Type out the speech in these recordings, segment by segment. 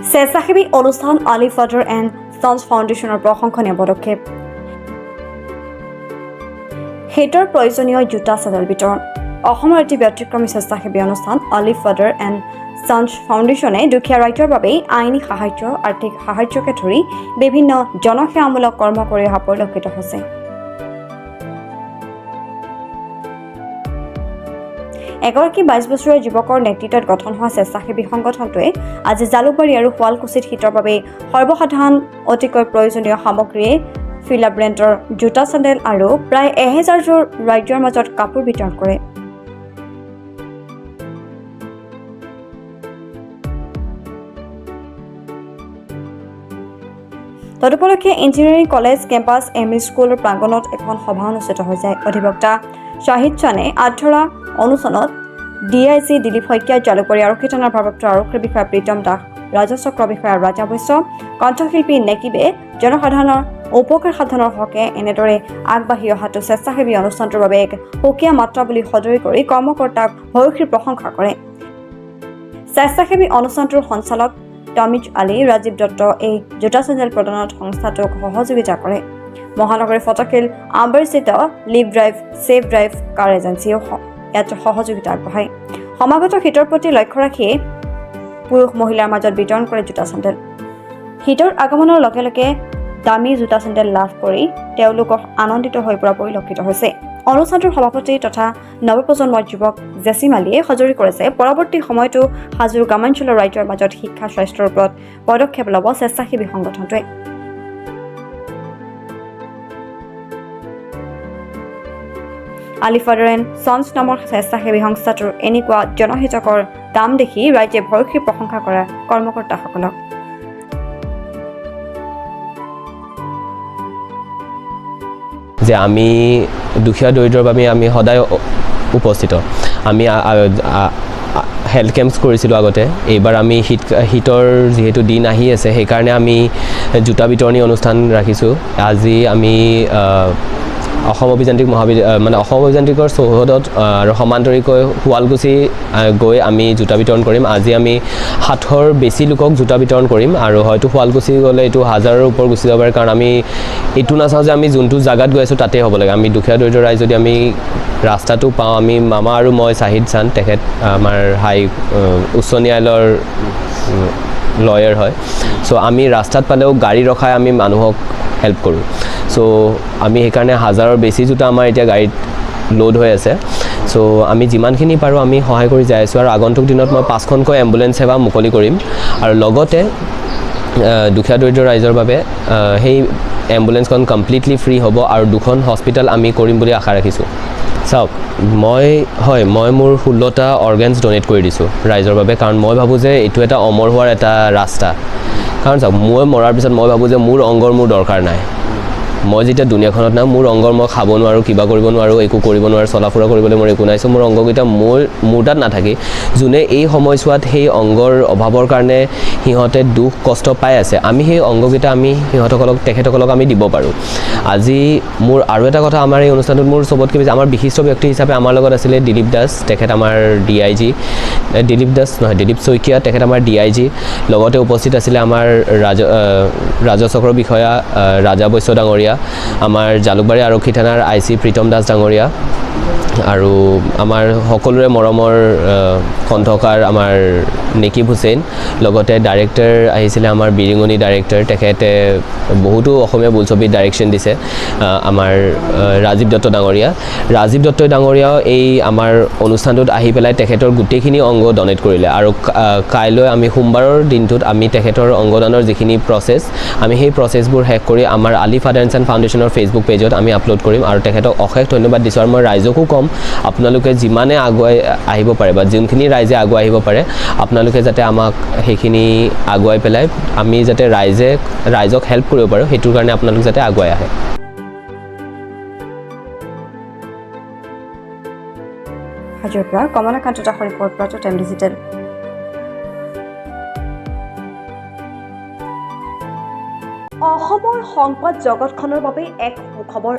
স্বেচ্ছাসেৱী অনুষ্ঠান আলি father and sons ফাউণ্ডেশ্যনৰ প্ৰশংসনীয় পদক্ষেপ। শীতৰ প্ৰয়োজনীয় জোতা চেণ্ডেল বিতৰণ। অসমৰ এটি ব্যতিক্ৰমী স্বেচ্ছাসেৱী অনুষ্ঠান আলি ফাদাৰ এণ্ড সন্স ফাউণ্ডেশ্যনে দুখীয়া ৰাইজৰ বাবে আইনী সাহায্য, আৰ্থিক সাহায্যকে ধৰি বিভিন্ন জনসেৱামূলক কৰ্ম কৰি অহা পৰিলক্ষিত হৈছে। এগৰাকী 22 বছৰীয়া যুৱকৰ নেতৃত্বত গঠন হোৱা স্বেচ্ছাসেৱী সংগঠনটোৱে আজি জালুকবাৰী আৰু শুৱালকুছিত শীতৰ বাবে সৰ্বসাধাৰণ অতিকৈ প্ৰয়োজনীয় সামগ্ৰীয়ে ফিলা ব্ৰেণ্ডৰ জোতা চেণ্ডেল আৰু প্ৰায় 1000 ৰাইজৰ মাজত কাপোৰ বিতৰণ কৰে। তদুপলক্ষে engineering college campus M E স্কুলৰ প্ৰাংগণত এখন সভা অনুষ্ঠিত হৈ যায়। অধিবক্তা শাহিদ চানে আধৰা অনুষ্ঠানত DIG দিলীপ শইকীয়া, জালুকবাৰী আৰক্ষী থানাৰ ভাৰপ্ৰাপ্ত আৰক্ষী বিষয়া প্ৰীতম দাস, ৰাজচক্ৰ বিষয়া ৰাজা বৈশ্য, কণ্ঠশিল্পী নেকিবে জনসাধাৰণৰ উপকাৰ সাধনৰ হকে এনেদৰে আগবাঢ়ি অহাটো স্বেচ্ছাসেৱী অনুষ্ঠানটোৰ বাবে এক সুকীয়া মাত্ৰা বুলি সদৰি কৰি কৰ্মকৰ্তাক ভূয়সী প্ৰশংসা কৰে। স্বেচ্ছাসেৱী অনুষ্ঠানটোৰ সঞ্চালক তমিজ আলী ৰাজীৱ দত্ত এই জোতা চেণ্ডেল প্ৰদানত সংস্থাটোক সহযোগিতা কৰে। মহানগৰীৰ ফটকিল আম্বাৰস্থিত লিভ ড্ৰাইভ ছেভ ড্ৰাইভ কাৰ এজেঞ্চিয়েও ইয়াত সহযোগিতা আগবঢ়ায়। সমাগত শীতৰ প্ৰতি লক্ষ্য ৰাখিয়ে পুৰুষ মহিলাৰ মাজত বিতৰণ কৰে জোতা চেণ্ডেল। শীতৰ আগমনৰ লগে লগে দামী জোতা চেণ্ডেল লাভ কৰি তেওঁলোকক আনন্দিত হৈ পৰা পৰিলক্ষিত হৈছে। অনুষ্ঠানটোৰ সভাপতি তথা নৱপ্ৰজন্মৰ যুৱক জেচিম আলীয়ে সজৰি কৰিছে পৰৱৰ্তী সময়তো হাজোৰ গ্ৰামাঞ্চলৰ ৰাইজৰ মাজত শিক্ষা স্বাস্থ্যৰ ওপৰত পদক্ষেপ ল'ব স্বেচ্ছাসেৱী সংগঠনটোৱে। আলি ফাদাৰ এণ্ড সন্স নামৰ স্বেচ্ছাসেৱী সংস্থাটোৰ এনেকুৱা জনহিতকৰ কাম দেখি ৰাইজে ভূয়সী প্ৰশংসা কৰা কৰ্মকৰ্তাসকলক। যে আমি দুখীয়া দৰিদ্ৰৰ বাবে আমি সদায় উপস্থিত। আমি হেল্থ কেম্পছ কৰিছিলোঁ আগতে। এইবাৰ আমি শীতৰ যিহেতু দিন আহি আছে, সেইকাৰণে আমি জোতা বিতৰণী অনুষ্ঠান ৰাখিছোঁ। আজি আমি অসম অভিযান্ত্ৰিক অসম অভিযান্ত্ৰিকৰ চৌহদত আৰু সমান্তৰিকৈ শুৱালকুছি গৈ আমি জোতা বিতৰণ কৰিম। আজি আমি 700ৰ বেছি লোকক জোতা বিতৰণ কৰিম আৰু হয়তো শুৱালকুছি গ'লে এইটো 1000ৰ ওপৰ গুচি যাব পাৰে, কাৰণ আমি এইটো নাচাওঁ যে আমি যোনটো জাগাত গৈ আছোঁ তাতেই হ'ব লাগে। আমি দুখীয়া দৰিদ্ৰ ৰাইজ যদি আমি ৰাস্তাটো পাওঁ, আমি মামা আৰু মই শাহিদ চান, তেখেত আমাৰ উচ্চ ন্যায়ালয়ৰ লয়াৰ হয়। চ' আমি ৰাস্তাত পালেও গাড়ী ৰখাই আমি মানুহক হেল্প কৰোঁ। চ' আমি সেইকাৰণে 1000ৰ বেছি জোতা আমাৰ এতিয়া গাড়ীত লোড হৈ আছে। চ' আমি যিমানখিনি পাৰোঁ আমি সহায় কৰি যাই আছোঁ আৰু আগন্তুক দিনত মই 5খনকৈ এম্বুলেঞ্চ সেৱা মুকলি কৰিম আৰু লগতে দুখীয়া দৰিদ্ৰ ৰাইজৰ বাবে সেই এম্বুলেঞ্চখন কমপ্লিটলি ফ্ৰী হ'ব আৰু 2খন হস্পিটেল আমি কৰিম বুলি আশা ৰাখিছোঁ। চাওক, মই মোৰ 16টা অৰ্গেনছ ডনেট কৰি দিছোঁ ৰাইজৰ বাবে, কাৰণ মই ভাবোঁ যে এইটো এটা অমৰ হোৱাৰ এটা ৰাস্তা। কাৰণ চাওক, মই মৰাৰ পিছত মই ভাবোঁ যে মোৰ অংগৰ মোৰ দৰকাৰ নাই। মই যেতিয়া দুনিয়াখনত নাই, মোৰ অংগৰ মই খাব নোৱাৰোঁ, কিবা কৰিব নোৱাৰোঁ, একো কৰিব নোৱাৰোঁ, চলা ফুৰা কৰিবলৈ মোৰ একো নাই। চ' মোৰ অংগকেইটা মোৰ তাত নাথাকি যোনে এই সময়ছোৱাত সেই অংগৰ অভাৱৰ কাৰণে সিহঁতে দুখ কষ্ট পাই আছে, আমি সেই অংগকেইটা আমি তেখেতসকলক আমি দিব পাৰোঁ। আজি মোৰ আৰু এটা কথা, আমাৰ এই অনুষ্ঠানটোত মোৰ চবতকৈ বেছি আমাৰ বিশিষ্ট ব্যক্তি হিচাপে আমাৰ লগত আছিলে দিলীপ দাস, তেখেত আমাৰ DIG, দিলীপ শইকীয়া, তেখেত আমাৰ DIG। লগতে উপস্থিত আছিলে আমাৰ ৰাজচক্ৰ বিষয়া ৰাজা বৈশ্য ডাঙৰীয়া, আমাৰ জালুকবাৰী আৰক্ষী থানাৰ IC প্ৰীতম দাস ডাঙৰীয়া আৰু আমাৰ সকলোৰে মৰমৰ কণ্ঠকাৰ আমাৰ নেকিব হুছেইন। লগতে ডাইৰেক্টৰ আহিছিলে আমাৰ বিৰিঙনি ডাইৰেক্টৰ, তেখেতে বহুতো অসমীয়া বোলছবিত ডাইৰেকশ্যন দিছে, আমাৰ ৰাজীৱ দত্ত ডাঙৰীয়া। ৰাজীৱ দত্ত ডাঙৰীয়াও এই আমাৰ অনুষ্ঠানটোত আহি পেলাই তেখেতৰ গোটেইখিনি অংগ ডনেট কৰিলে আৰু কাইলৈ আমি সোমবাৰৰ দিনটোত আমি তেখেতৰ অংগদানৰ যিখিনি প্ৰচেছ, আমি সেই প্ৰচেছবোৰ শেষ কৰি আমাৰ আলি ফাদাৰ এণ্ড সন্স ফাউণ্ডেশ্যনৰ ফেচবুক পেজত আমি আপলোড কৰিম আৰু তেখেতক অশেষ ধন্যবাদ দিছোঁ। আৰু মই ৰাইজকো ক'ম, আপোনালোকে যিমানে আগুৱাই আহিব পাৰে বা যোনখিনি ৰাইজে আগুৱাই আহিব পাৰে, আপোনালোকে যাতে আমাক সেইখিনি আগুৱাই পেলাই আমি যাতে ৰাইজক হেল্প কৰিব পাৰোঁ, সেইটোৰ কাৰণে আপোনালোক যাতে আগুৱাই আহে। হাজোৰ পৰা কমলাকান্ত দাসৰ ৰিপৰ্ট, টাইম ডিজিটেল। অসমৰ সংবাদ জগতখনৰ বাবে এক সুখবৰ।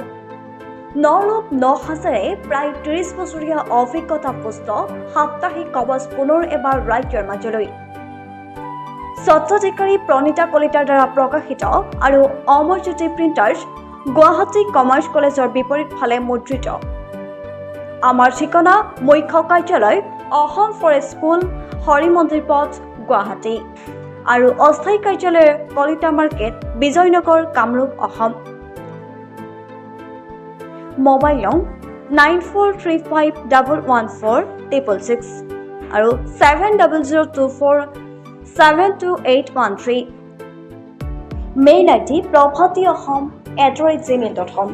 নৰূপ নসাজেৰে প্ৰায় 30 বছৰীয়া অভিজ্ঞতা পুষ্ট সাপ্তাহিক কবচ পুনৰ এবাৰ ৰাজ্যৰ মাজলৈ। স্বত্বাধিকাৰী প্ৰণীতা কলিতাৰ দ্বাৰা প্ৰকাশিত আৰু অমৰজ্যোতি প্ৰিণ্টাৰ্ছ গুৱাহাটী কমাৰ্চ কলেজৰ বিপৰীত ফালে মুদ্ৰিত। আমাৰ ঠিকনা মুখ্য কাৰ্যালয় অসম ফৰেষ্ট স্কুল হৰি মন্দিৰ পথ গুৱাহাটী আৰু অস্থায়ী কাৰ্যালয় কলিতা মাৰ্কেট বিজয়নগৰ কামৰূপ অসম। মোবাইল নং 9435114666 আৰু 7024722813। Mail ID prabhatiahom@gmail.com।